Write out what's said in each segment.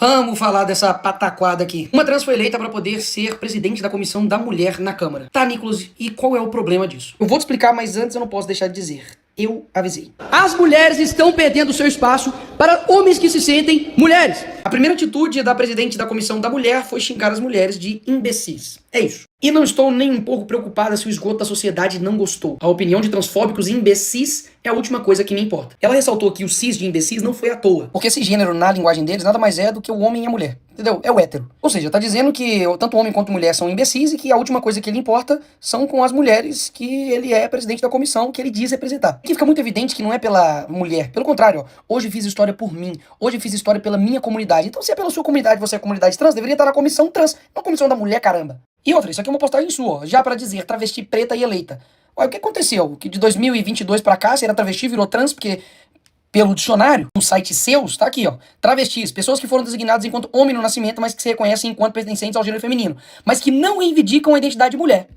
Vamos falar dessa pataquada aqui. Uma trans foi eleita para poder ser presidente da Comissão da Mulher na Câmara. Tá, Nicolas, e qual é o problema disso? Eu vou te explicar, mas antes eu não posso deixar de dizer. Eu avisei. As mulheres estão perdendo seu espaço para homens que se sentem mulheres. A primeira atitude da presidente da Comissão da Mulher foi xingar as mulheres de imbecis. É isso. E não estou nem um pouco preocupada se o esgoto da sociedade não gostou. A opinião de transfóbicos e imbecis é a última coisa que me importa. Ela ressaltou que o cis de imbecis não foi à toa. Porque esse gênero, na linguagem deles, nada mais é do que o homem e a mulher. Entendeu? É o hétero. Ou seja, tá dizendo que tanto homem quanto mulher são imbecis e que a última coisa que ele importa são com as mulheres que ele é presidente da comissão, que ele diz representar. Aqui fica muito evidente que não é pela mulher. Pelo contrário, ó, hoje fiz história por mim. Hoje fiz história pela minha comunidade. Então, se é pela sua comunidade, você é comunidade trans, deveria estar na comissão trans, não comissão da mulher, caramba. E outra, isso aqui é uma postagem sua, ó, já pra dizer travesti preta e eleita. Olha, o que aconteceu? Que de 2022 pra cá, você era travesti, virou trans, porque pelo dicionário, no site seus, tá aqui, ó. Travestis, pessoas que foram designadas enquanto homem no nascimento, mas que se reconhecem enquanto pertencentes ao gênero feminino, mas que não reivindicam a identidade de mulher.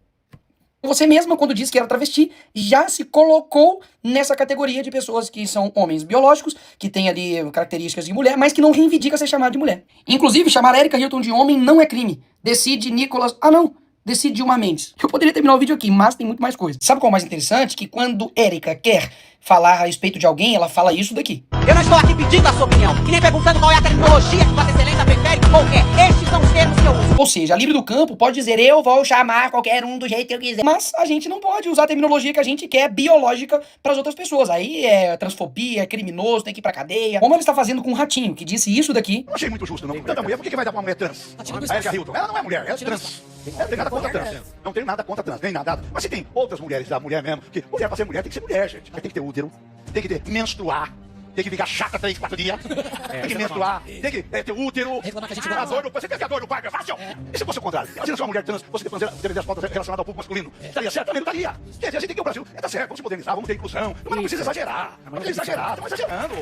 Você mesma, quando disse que era travesti, já se colocou nessa categoria de pessoas que são homens biológicos, que têm ali características de mulher, mas que não reivindica ser chamada de mulher. Inclusive, chamar Erika Hilton de homem não é crime. Decide Nicolas... Ah, não. Decide Dilma Mendes. Eu poderia terminar o vídeo aqui, mas tem muito mais coisa. Sabe qual é o mais interessante? Que quando Erika quer falar a respeito de alguém, ela fala isso daqui. Eu não estou aqui pedindo a sua opinião, e nem perguntando qual é a terminologia que Vossa Excelência prefere ou quer. Estes são os termos que eu uso. Ou seja, a livre do campo pode dizer eu vou chamar qualquer um do jeito que eu quiser. Mas a gente não pode usar a terminologia que a gente quer biológica para as outras pessoas. Aí é transfobia, é criminoso, tem que ir pra cadeia. Como ela está fazendo com o Ratinho, que disse isso daqui. Não achei muito justo, não. Tanta mulher, por que vai dar pra uma mulher trans? A Erika Hilton. Ela não é mulher, ela é trans. Não tem nada contra trans. Não tem nada contra trans, nem nada. Mas se tem outras mulheres da mulher mesmo, que mulher pra ser mulher tem que ser mulher, gente. Tem que ter útero, tem que ter menstruar. Tem que ficar chata 3, 4 dias. Tem que menstruar. Tem que ter útero. A dor, você quer que a dor do parto é fácil? E se fosse o contrário? Imagina se uma mulher trans fosse ter as pautas relacionadas ao público masculino. Estaria certo? Também não estaria. Quer dizer, a gente tem que o Brasil. Tá certo, vamos se modernizar, vamos ter inclusão. Mas não precisa exagerar. Não precisa exagerar, estamos exagerando.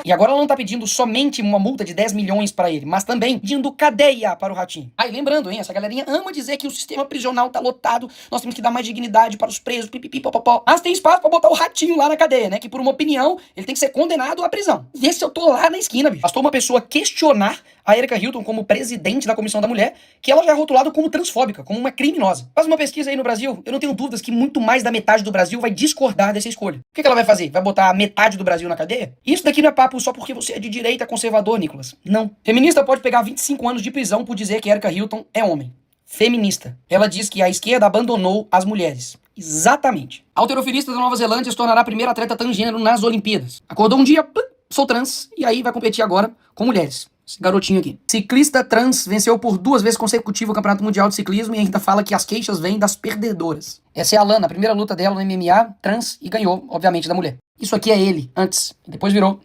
E agora ela não tá pedindo somente uma multa de 10 milhões pra ele, mas também pedindo cadeia para o Ratinho. Aí lembrando, hein, essa galerinha ama dizer que o sistema prisional tá lotado, nós temos que dar mais dignidade para os presos, pipipi, popopó. Mas tem espaço pra botar o Ratinho lá na cadeia, né, que por uma opinião, ele tem que ser condenado à prisão. Vê se eu tô lá na esquina, bicho. Bastou uma pessoa questionar a Erika Hilton como presidente da Comissão da Mulher, que ela já é rotulada como transfóbica, como uma criminosa. Faz uma pesquisa aí no Brasil, eu não tenho dúvidas que muito mais da metade do Brasil vai discordar dessa escolha. O que ela vai fazer? Vai botar a metade do Brasil na cadeia? Isso daqui não é papo só porque você é de direita conservador, Nicolas. Não. Feminista pode pegar 25 anos de prisão por dizer que Erika Hilton é homem. Feminista. Ela diz que a esquerda abandonou as mulheres. Exatamente. Halterofilista da Nova Zelândia se tornará a primeira atleta transgênero nas Olimpíadas. Acordou um dia, sou trans, e aí vai competir agora com mulheres. Esse garotinho aqui. Ciclista trans venceu por 2 vezes consecutivas o Campeonato Mundial de Ciclismo e ainda fala que as queixas vêm das perdedoras. Essa é a Alana, a primeira luta dela no MMA, trans, e ganhou, obviamente, da mulher. Isso aqui é ele, antes, depois virou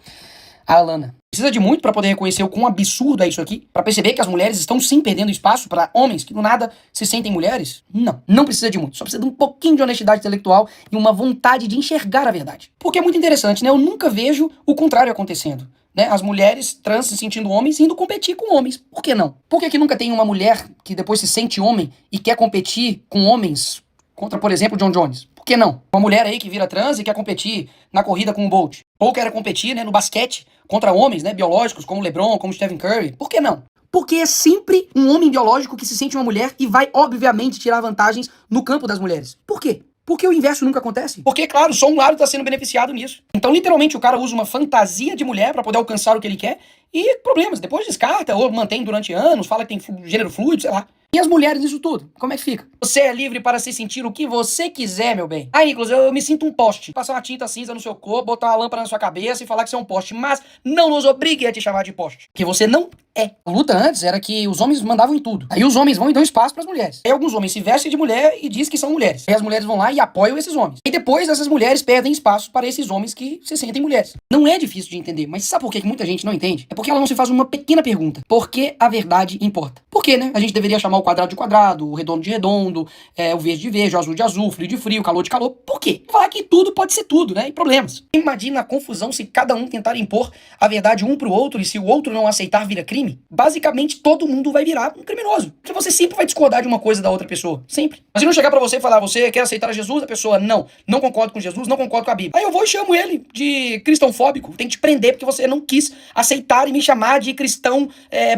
a Alana. Precisa de muito pra poder reconhecer o quão absurdo é isso aqui? Pra perceber que as mulheres estão sim perdendo espaço pra homens que do nada se sentem mulheres? Não, não precisa de muito. Só precisa de um pouquinho de honestidade intelectual e uma vontade de enxergar a verdade. Porque é muito interessante, né? Eu nunca vejo o contrário acontecendo. Né? As mulheres trans se sentindo homens indo competir com homens. Por que não? Por que nunca tem uma mulher que depois se sente homem e quer competir com homens contra, por exemplo, John Jones? Por que não? Uma mulher aí que vira trans e quer competir na corrida com o Bolt. Ou quer competir, né, no basquete contra homens, né, biológicos, como LeBron, como Stephen Curry. Por que não? Porque é sempre um homem biológico que se sente uma mulher e vai, obviamente, tirar vantagens no campo das mulheres. Por quê? Porque o inverso nunca acontece. Porque, claro, só um lado está sendo beneficiado nisso. Então, literalmente, o cara usa uma fantasia de mulher para poder alcançar o que ele quer e problemas. Depois descarta ou mantém durante anos, fala que tem gênero fluido, sei lá. E as mulheres nisso tudo? Como é que fica? Você é livre para se sentir o que você quiser, meu bem. Aí, Nicolas, eu me sinto um poste. Passar uma tinta cinza no seu corpo, botar uma lâmpada na sua cabeça e falar que você é um poste. Mas não nos obrigue a te chamar de poste. Porque você não é. A luta antes era que os homens mandavam em tudo. Aí os homens vão e dão espaço para as mulheres. Aí alguns homens se vestem de mulher e dizem que são mulheres. Aí as mulheres vão lá e apoiam esses homens. E depois essas mulheres perdem espaço para esses homens que se sentem mulheres. Não é difícil de entender, mas sabe por que muita gente não entende? É porque ela não se faz uma pequena pergunta. Por que a verdade importa? Por que, né? A gente deveria chamar o quadrado de quadrado, o redondo de redondo, o verde de verde, o azul de azul, o frio de frio, o calor de calor. Por quê? Falar que tudo pode ser tudo, né? E problemas. Imagina a confusão se cada um tentar impor a verdade um pro outro e se o outro não aceitar vira crime. Basicamente todo mundo vai virar um criminoso. Porque você sempre vai discordar de uma coisa da outra pessoa. Sempre. Mas se não chegar pra você e falar, você quer aceitar Jesus? A pessoa, não concordo com Jesus, não concordo com a Bíblia. Aí eu vou e chamo ele de cristãofóbico. Tem que te prender porque você não quis aceitar e me chamar de cristão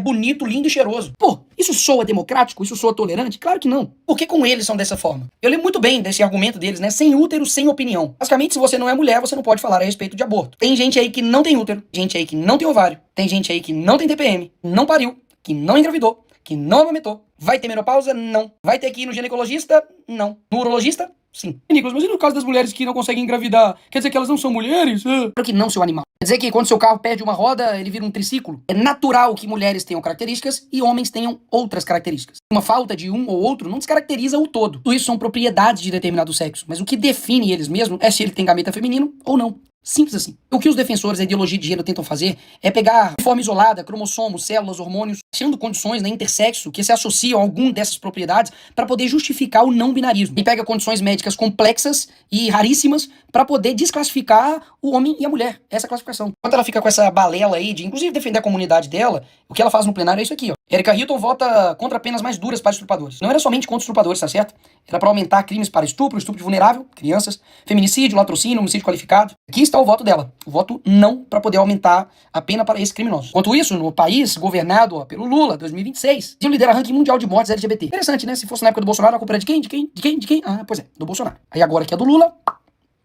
bonito, lindo e cheiroso. Pô, isso soa democrático? Isso soa tolerante? Claro que não. Por que com eles são dessa forma? Eu lembro muito bem desse argumento deles, né? Sem útero, sem opinião. Basicamente, se você não é mulher, você não pode falar a respeito de aborto. Tem gente aí que não tem útero, gente aí que não tem ovário, tem gente aí que não tem TPM, não pariu, que não engravidou, que não amamentou. Vai ter menopausa? Não. Vai ter que ir no ginecologista? Não. No urologista? Sim. Nicolas, mas e no caso das mulheres que não conseguem engravidar? Quer dizer que elas não são mulheres? Claro que não, seu animal. Quer dizer que quando seu carro perde uma roda, ele vira um triciclo? É natural que mulheres tenham características e homens tenham outras características. Uma falta de um ou outro não descaracteriza o todo. Tudo isso são propriedades de determinado sexo, mas o que define eles mesmos é se ele tem gameta feminino ou não. Simples assim. O que os defensores da ideologia de gênero tentam fazer é pegar de forma isolada cromossomos, células, hormônios, achando condições, né, intersexo que se associam a algum dessas propriedades para poder justificar o não binarismo. E pega condições médicas complexas e raríssimas para poder desclassificar o homem e a mulher. Essa classificação. Enquanto ela fica com essa balela aí de, inclusive, defender a comunidade dela, o que ela faz no plenário é isso aqui, ó. Erika Hilton vota contra penas mais duras para estupradores. Não era somente contra estupradores, tá certo? Era para aumentar crimes para estupro, estupro de vulnerável, crianças, feminicídio, latrocínio, homicídio qualificado. Aqui está o voto dela. O voto não para poder aumentar a pena para esses criminosos. Enquanto isso, no país governado pelo Lula, 2026, ele lidera ranking mundial de mortes LGBT. Interessante, né? Se fosse na época do Bolsonaro, a culpa era de quem? De quem? De quem? De quem? Ah, pois é, do Bolsonaro. Aí agora que é do Lula,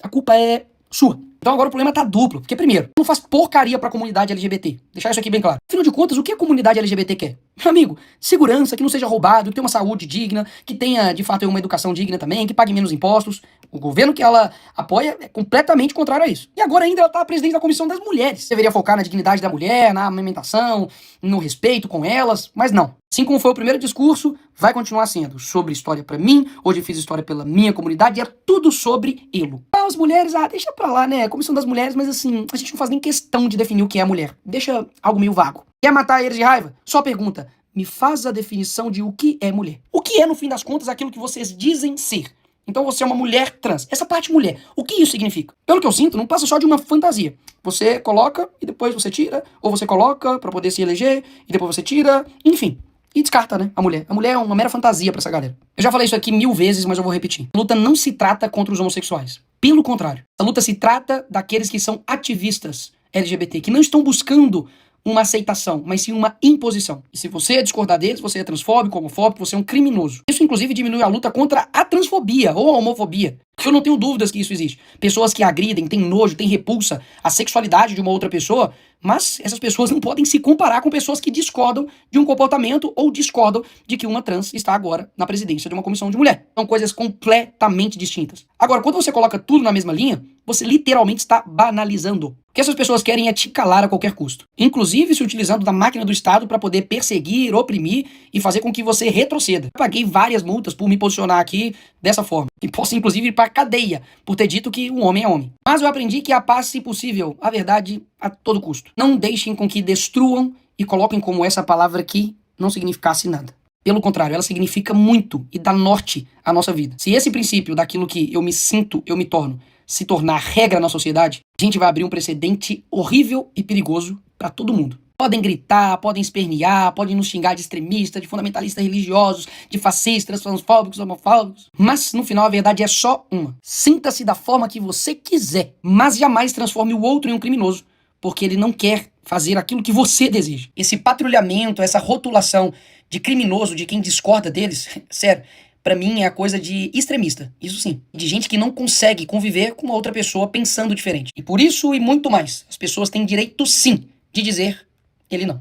a culpa é sua. Então agora o problema tá duplo. Porque, primeiro, não faz porcaria pra comunidade LGBT. Deixar isso aqui bem claro. Afinal de contas, o que a comunidade LGBT quer? Meu amigo, segurança, que não seja roubado, que tenha uma saúde digna, que tenha, de fato, uma educação digna também, que pague menos impostos. O governo que ela apoia é completamente contrário a isso. E agora ainda ela tá presidente da Comissão das Mulheres. Deveria focar na dignidade da mulher, na amamentação, no respeito com elas, mas não. Assim como foi o primeiro discurso, vai continuar sendo sobre história pra mim, hoje eu fiz história pela minha comunidade, e é tudo sobre elo. As mulheres, deixa pra lá, né, Comissão das Mulheres, mas assim, a gente não faz nem questão de definir o que é mulher. Deixa algo meio vago. Quer matar eles de raiva? Só pergunta, me faz a definição de o que é mulher. O que é, no fim das contas, aquilo que vocês dizem ser? Então você é uma mulher trans. Essa parte mulher, o que isso significa? Pelo que eu sinto, não passa só de uma fantasia. Você coloca e depois você tira, ou você coloca pra poder se eleger e depois você tira, enfim. E descarta, né, a mulher. A mulher é uma mera fantasia pra essa galera. Eu já falei isso aqui 1000 vezes, mas eu vou repetir. A luta não se trata contra os homossexuais. Pelo contrário. A luta se trata daqueles que são ativistas LGBT, que não estão buscando uma aceitação, mas sim uma imposição. E se você discordar deles, você é transfóbico, homofóbico, você é um criminoso. Isso, inclusive, diminui a luta contra a transfobia ou a homofobia. Eu não tenho dúvidas que isso existe. Pessoas que agridem, têm nojo, têm repulsa à sexualidade de uma outra pessoa, mas essas pessoas não podem se comparar com pessoas que discordam de um comportamento ou discordam de que uma trans está agora na presidência de uma comissão de mulher. São coisas completamente distintas. Agora, quando você coloca tudo na mesma linha, você literalmente está banalizando. O que essas pessoas querem é te calar a qualquer custo. Inclusive se utilizando da máquina do Estado para poder perseguir, oprimir e fazer com que você retroceda. Eu paguei várias multas por me posicionar aqui dessa forma. E posso, inclusive, ir para cadeia por ter dito que um homem é homem. Mas eu aprendi que a paz, se possível, a verdade a todo custo. Não deixem com que destruam e coloquem como essa palavra aqui não significasse nada. Pelo contrário, ela significa muito e dá norte à nossa vida. Se esse princípio daquilo que eu me sinto, eu me torno, se tornar regra na sociedade, a gente vai abrir um precedente horrível e perigoso para todo mundo. Podem gritar, podem espernear, podem nos xingar de extremistas, de fundamentalistas religiosos, de fascistas, transfóbicos, homofóbicos. Mas, no final, a verdade é só uma. Sinta-se da forma que você quiser, mas jamais transforme o outro em um criminoso, porque ele não quer fazer aquilo que você deseja. Esse patrulhamento, essa rotulação de criminoso, de quem discorda deles, sério, pra mim é a coisa de extremista, isso sim. De gente que não consegue conviver com outra pessoa pensando diferente. E por isso e muito mais, as pessoas têm direito sim de dizer ele não.